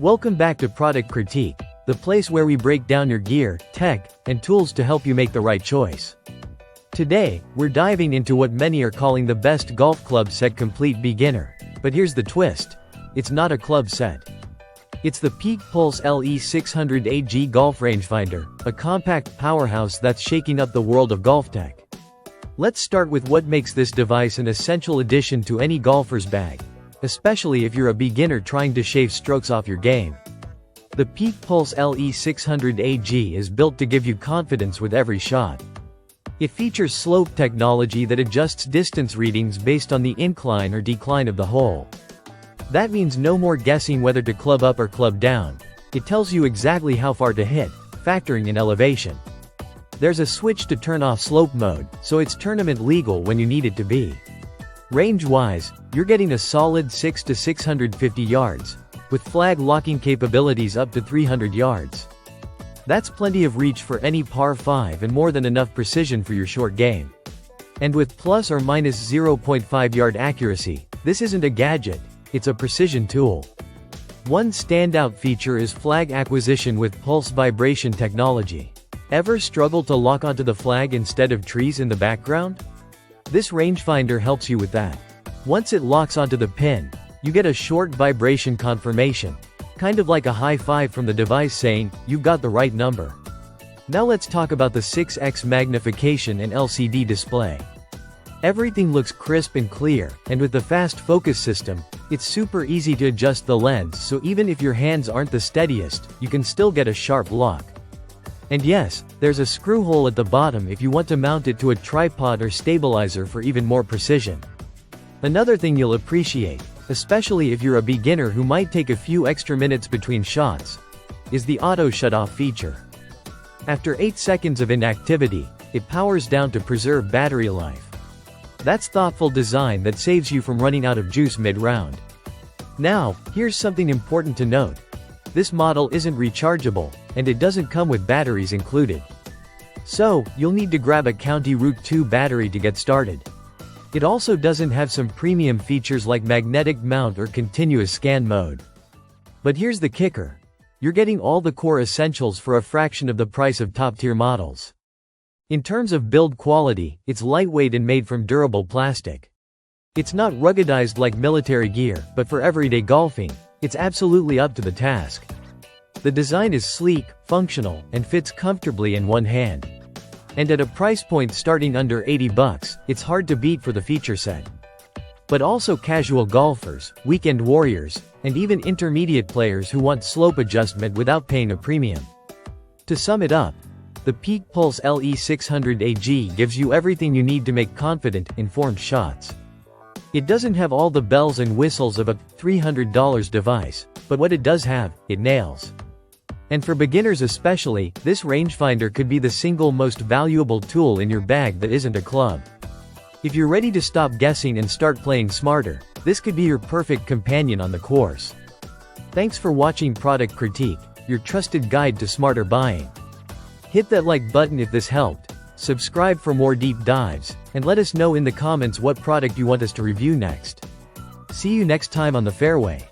Welcome back to Product Critique, the place where we break down your gear, tech, and tools to help you make the right choice. Today, we're diving into what many are calling the best golf club set complete beginner. But here's the twist. It's not a club set. It's the PEAKPULSE LE600AG Golf Rangefinder, a compact powerhouse that's shaking up the world of golf tech. Let's start with what makes this device an essential addition to any golfer's bag, especially if you're a beginner trying to shave strokes off your game. The PEAKPULSE LE600AG is built to give you confidence with every shot. It features slope technology that adjusts distance readings based on the incline or decline of the hole. That means no more guessing whether to club up or club down. It tells you exactly how far to hit, factoring in elevation. There's a switch to turn off slope mode, so it's tournament legal when you need it to be. Range-wise, you're getting a solid 6 to 650 yards, with flag locking capabilities up to 300 yards. That's plenty of reach for any par 5 and more than enough precision for your short game. And with plus or minus 0.5 yard accuracy, this isn't a gadget, it's a precision tool. One standout feature is flag acquisition with pulse vibration technology. Ever struggle to lock onto the flag instead of trees in the background? This rangefinder helps you with that. Once it locks onto the pin, you get a short vibration confirmation, kind of like a high five from the device saying, "You've got the right number." Now let's talk about the 6x magnification and LCD display. Everything looks crisp and clear, and with the fast focus system, it's super easy to adjust the lens, so even if your hands aren't the steadiest, you can still get a sharp lock. And yes, there's a screw hole at the bottom if you want to mount it to a tripod or stabilizer for even more precision. Another thing you'll appreciate, especially if you're a beginner who might take a few extra minutes between shots, is the auto shut-off feature. After 8 seconds of inactivity, it powers down to preserve battery life. That's thoughtful design that saves you from running out of juice mid-round. Now, here's something important to note. This model isn't rechargeable, and it doesn't come with batteries included. So, you'll need to grab a County Route 2 battery to get started. It also doesn't have some premium features like magnetic mount or continuous scan mode. But here's the kicker. You're getting all the core essentials for a fraction of the price of top-tier models. In terms of build quality, it's lightweight and made from durable plastic. It's not ruggedized like military gear, but for everyday golfing, it's absolutely up to the task. The design is sleek, functional, and fits comfortably in one hand. And at a price point starting under $80, it's hard to beat for the feature set. But also casual golfers, weekend warriors, and even intermediate players who want slope adjustment without paying a premium. To sum it up, the PEAKPULSE LE600AG gives you everything you need to make confident, informed shots. It doesn't have all the bells and whistles of a $300 device, but what it does have, it nails. And for beginners especially, this rangefinder could be the single most valuable tool in your bag that isn't a club. If you're ready to stop guessing and start playing smarter, this could be your perfect companion on the course. Thanks for watching Product Critique, your trusted guide to smarter buying. Hit that like button if this helped, subscribe for more deep dives, and let us know in the comments what product you want us to review next. See you next time on the fairway.